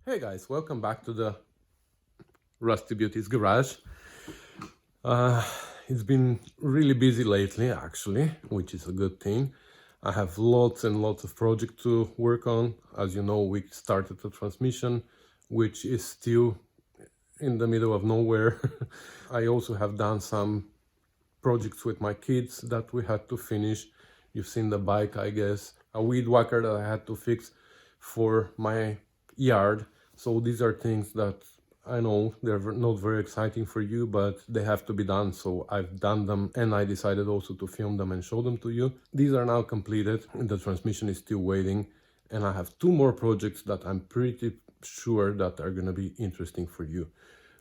Hey guys, welcome back to the Rusty Beauty's garage. It's been really busy lately, actually, which is a good thing. I have lots and lots of projects to work on. As you know, we started the transmission, which is still in the middle of nowhere. I also have done some projects with my kids that we had to finish. You've seen the bike, I guess, a weed whacker that I had to fix for my yard. So these are things that I know they're not very exciting for you, but they have to be done. So I've done them, and I decided also to film them and show them to you. These are now completed, and the transmission is still waiting. And I have two more projects that I'm pretty sure that are gonna be interesting for you.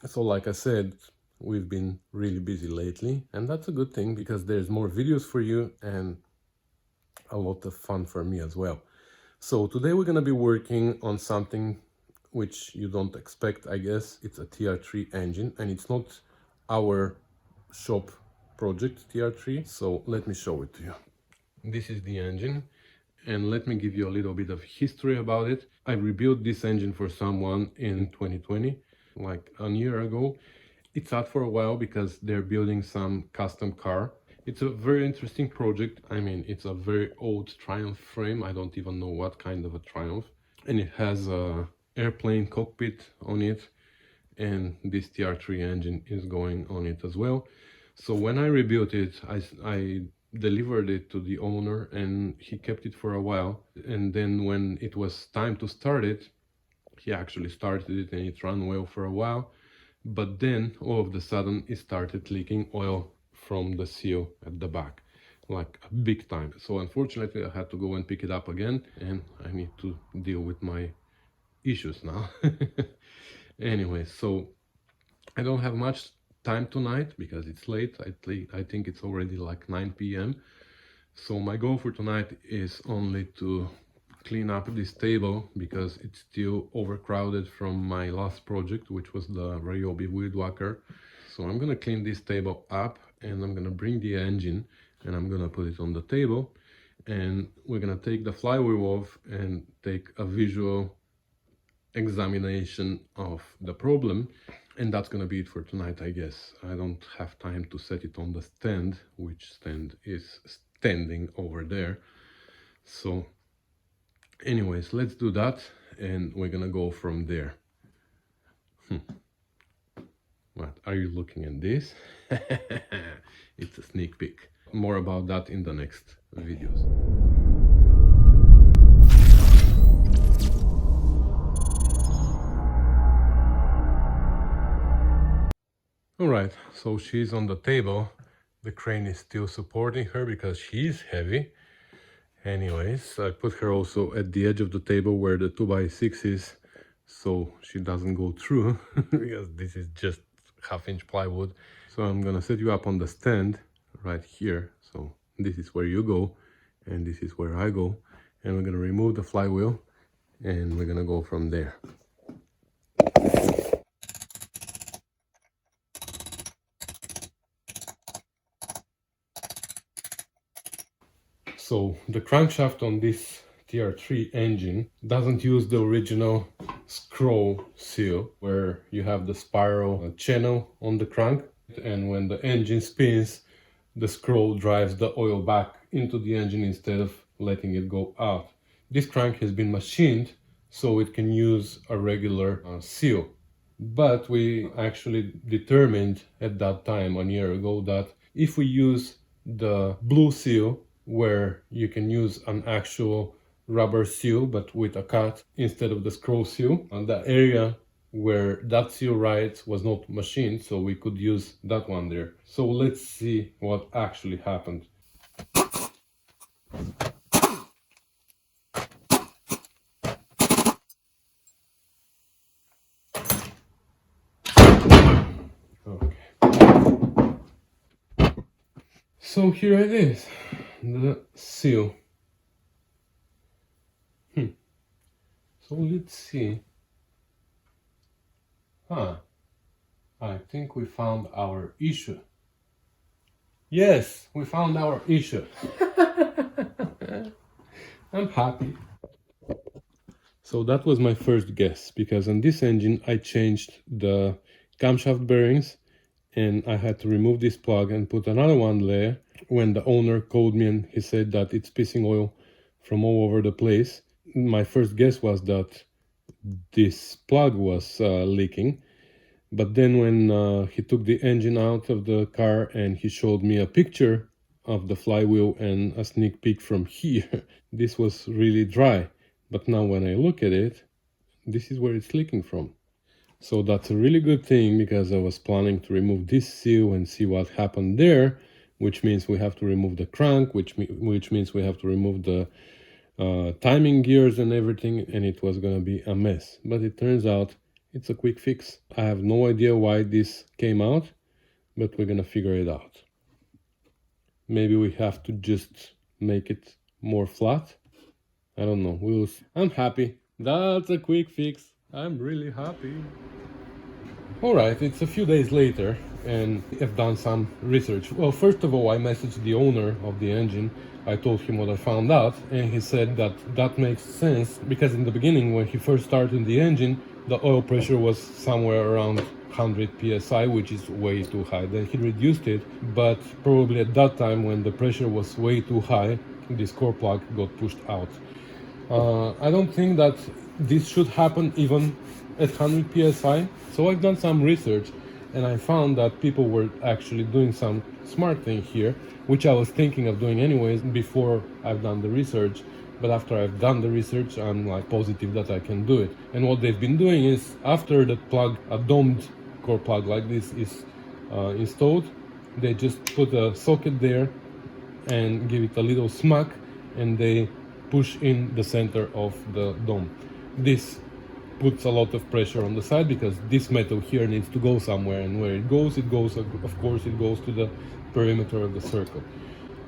So like I said, we've been really busy lately, and that's a good thing because there's more videos for you and a lot of fun for me as well. So today we're gonna be working on something which you don't expect, I guess. It's a TR3 engine, and it's not our shop project, TR3. So let me show it to you. This is the engine, and let me give you a little bit of history about it. I rebuilt this engine for someone in 2020, like a year ago. It sat for a while because they're building some custom car. It's a very interesting project. I mean, it's a very old Triumph frame. I don't even know what kind of a Triumph. And it has a airplane cockpit on it, and this TR3 engine is going on it as well. So when I rebuilt it, I delivered it to the owner, and he kept it for a while. And then when it was time to start it, he actually started it, and it ran well for a while. But then all of a sudden it started leaking oil from the seal at the back, like a big time. So unfortunately I had to go and pick it up again, and I need to deal with my issues now. Anyway, so I don't have much time tonight because it's late. I think it's already like 9 p.m. So my goal for tonight is only to clean up this table because it's still overcrowded from my last project, which was the Ryobi weed whacker. So I'm gonna clean this table up, and I'm gonna bring the engine and I'm gonna put it on the table, and we're gonna take the flywheel off and take a visual examination of the problem. And that's gonna be it for tonight, I guess. I don't have time to set it on the stand, which stand is standing over there. So anyways, let's do that, and we're gonna go from there. What are you looking at this? It's a sneak peek. More about that in the next videos. Alright, so she's on the table. The crane is still supporting her because she's heavy. Anyways, I put her also at the edge of the table where the 2x6 is, so she doesn't go through because this is just half-inch plywood. So I'm gonna set you up on the stand right here. So this is where you go, and this is where I go, and we're gonna remove the flywheel, and we're gonna go from there. So the crankshaft on this TR3 engine doesn't use the original scroll seal where you have the spiral channel on the crank, and when the engine spins, the scroll drives the oil back into the engine instead of letting it go out. This crank has been machined so it can use a regular seal. But we actually determined at that time, a year ago, that if we use the blue seal, where you can use an actual rubber seal but with a cut instead of the scroll seal, and the area where that seal right was not machined, so we could use that one there. So let's see what actually happened. Okay. So here it is, the seal. So let's see. I think we found our issue. Yes, we found our issue. I'm happy. So that was my first guess, because on this engine I changed the camshaft bearings and I had to remove this plug and put another one there. When the owner called me and he said that it's pissing oil from all over the place, my first guess was that this plug was leaking. But then when he took the engine out of the car and he showed me a picture of the flywheel and a sneak peek from here, this was really dry. But now when I look at it, this is where it's leaking from. So that's a really good thing, because I was planning to remove this seal and see what happened there, which means we have to remove the crank, which means we have to remove the timing gears and everything, and it was gonna be a mess. But it turns out it's a quick fix. I have no idea why this came out, but we're gonna figure it out. Maybe we have to just make it more flat. I don't know. I'm happy. That's a quick fix. I'm really happy. Alright, it's a few days later and I've done some research. Well, first of all, I messaged the owner of the engine. I told him what I found out, and he said that that makes sense, because in the beginning, when he first started the engine, the oil pressure was somewhere around 100 psi, which is way too high. Then he reduced it, but probably at that time when the pressure was way too high, this core plug got pushed out. I don't think that this should happen even at 100 psi. So I've done some research and I found that people were actually doing some smart thing here, which I was thinking of doing anyways before I've done the research. But after I've done the research, I'm like positive that I can do it. And what they've been doing is, after the plug, a domed core plug like this is installed, they just put a socket there and give it a little smack, and they push in the center of the dome. This puts a lot of pressure on the side, because this metal here needs to go somewhere, and where it goes, of course, it goes to the perimeter of the circle.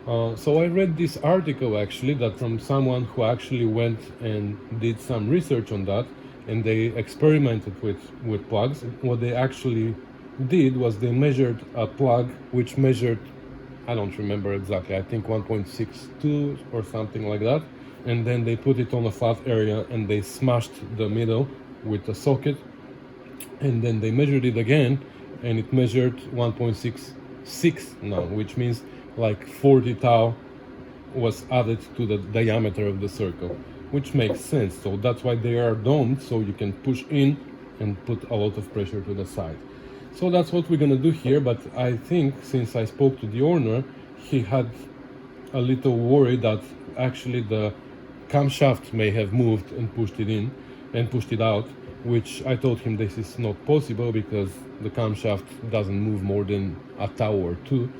So I read this article actually, that from someone who actually went and did some research on that, and they experimented with plugs. What they actually did was they measured a plug which measured, I don't remember exactly, I think 1.62 or something like that, and then they put it on a flat area and they smashed the middle with a socket, and then they measured it again and it measured 1.66 now, which means like 40 tau was added to the diameter of the circle, which makes sense. So that's why they are domed, so you can push in and put a lot of pressure to the side. So that's what we're gonna do here. But I think, since I spoke to the owner, he had a little worry that actually the camshaft may have moved and pushed it in and pushed it out, which I told him this is not possible, because the camshaft doesn't move more than a tau or two.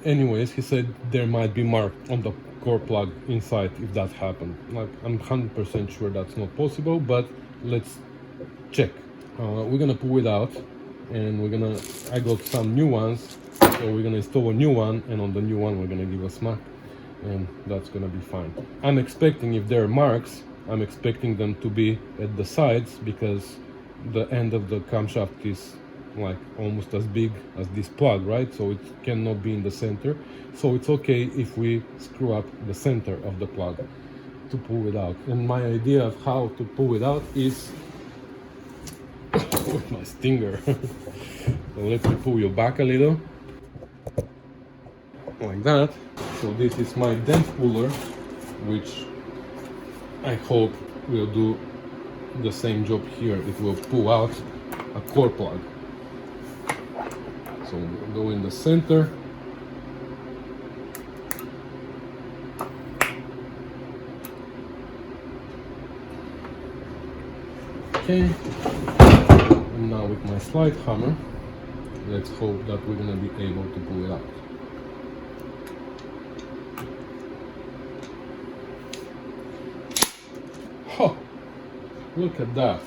Anyways, he said there might be marks on the core plug inside if that happened. Like, I'm 100% sure that's not possible, but let's check. We're gonna pull it out, and I got some new ones, so we're gonna install a new one, and on the new one we're gonna give a smack, and that's gonna be fine. I'm expecting, if there are marks, I'm expecting them to be at the sides, because the end of the camshaft is like almost as big as this plug, right? So it cannot be in the center. So it's okay if we screw up the center of the plug to pull it out. And my idea of how to pull it out is with my stinger. So let me pull you back a little, like that. So this is my dent puller, which I hope will do the same job here. It will pull out a core plug. So we'll go in the center. Okay, and now with my slide hammer, let's hope that we're gonna be able to pull it out. Oh, look at that.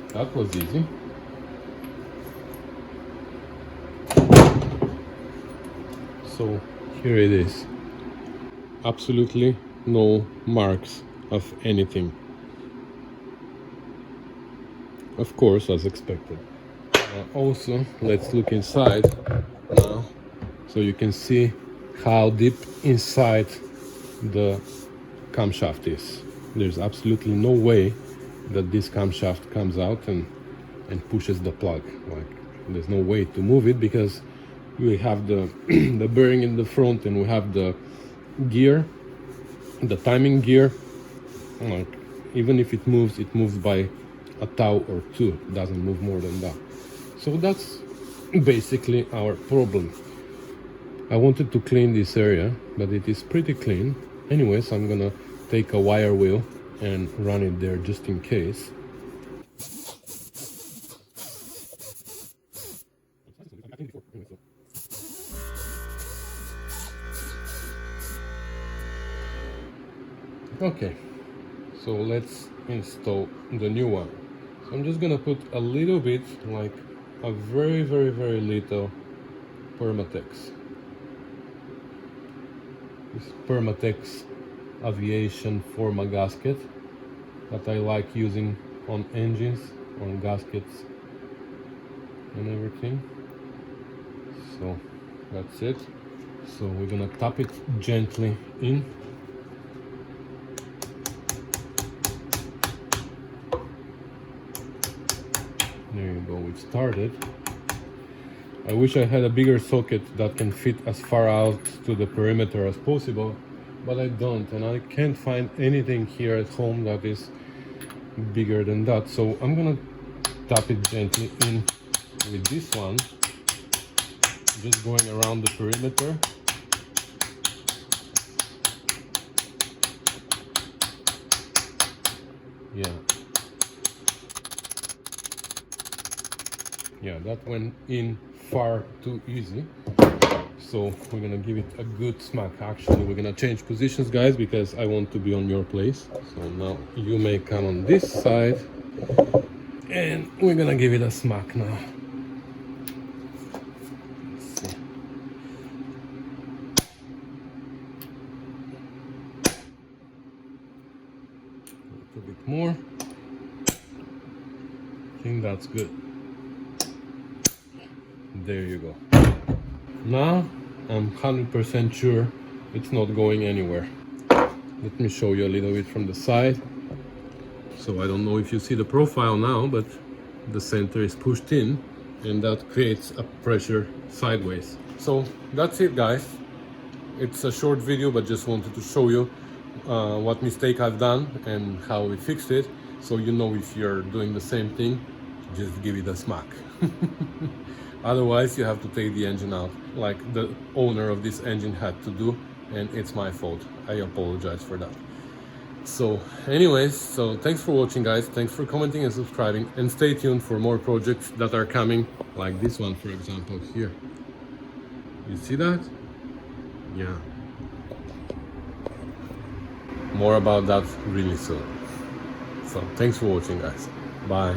That was easy. So here it is. Absolutely no marks of anything. Of course, as expected. Also, let's look inside now, so you can see how deep inside the camshaft is. There's absolutely no way that this camshaft comes out and pushes the plug. Like, there's no way to move it because we have the the bearing in the front, and we have the gear, the timing gear. Like, even if it moves by a thou or two. It doesn't move more than that. So that's basically our problem. I wanted to clean this area, but it is pretty clean. Anyways, I'm gonna take a wire wheel and run it there just in case. Okay, so let's install the new one. So I'm just gonna put a little bit, like a very little Permatex. This Permatex aviation Forma gasket that I like using on engines, on gaskets and everything. So that's it. So we're gonna tap it gently in. There you go, it started. I wish I had a bigger socket that can fit as far out to the perimeter as possible, but I don't, and I can't find anything here at home that is bigger than that. So I'm gonna tap it gently in with this one, just going around the perimeter. Yeah, that went in far too easy. So we're gonna give it a good smack. Actually, we're gonna change positions, guys, because I want to be on your place. So now you may come on this side, and we're gonna give it a smack now. Let's see. A little bit more. I think that's good. There you go. Now I'm 100% sure it's not going anywhere. Let me show you a little bit from the side. So I don't know if you see the profile now, but the center is pushed in, and that creates a pressure sideways. So that's it, guys. It's a short video, but just wanted to show you what mistake I've done and how we fixed it. So you know, if you're doing the same thing, just give it a smack. Otherwise, you have to take the engine out, like the owner of this engine had to do, and it's my fault. I apologize for that. So anyways, so thanks for watching, guys. Thanks for commenting and subscribing, and stay tuned for more projects that are coming, like this one, for example, here. You see that? Yeah. More about that really soon. So thanks for watching, guys. Bye.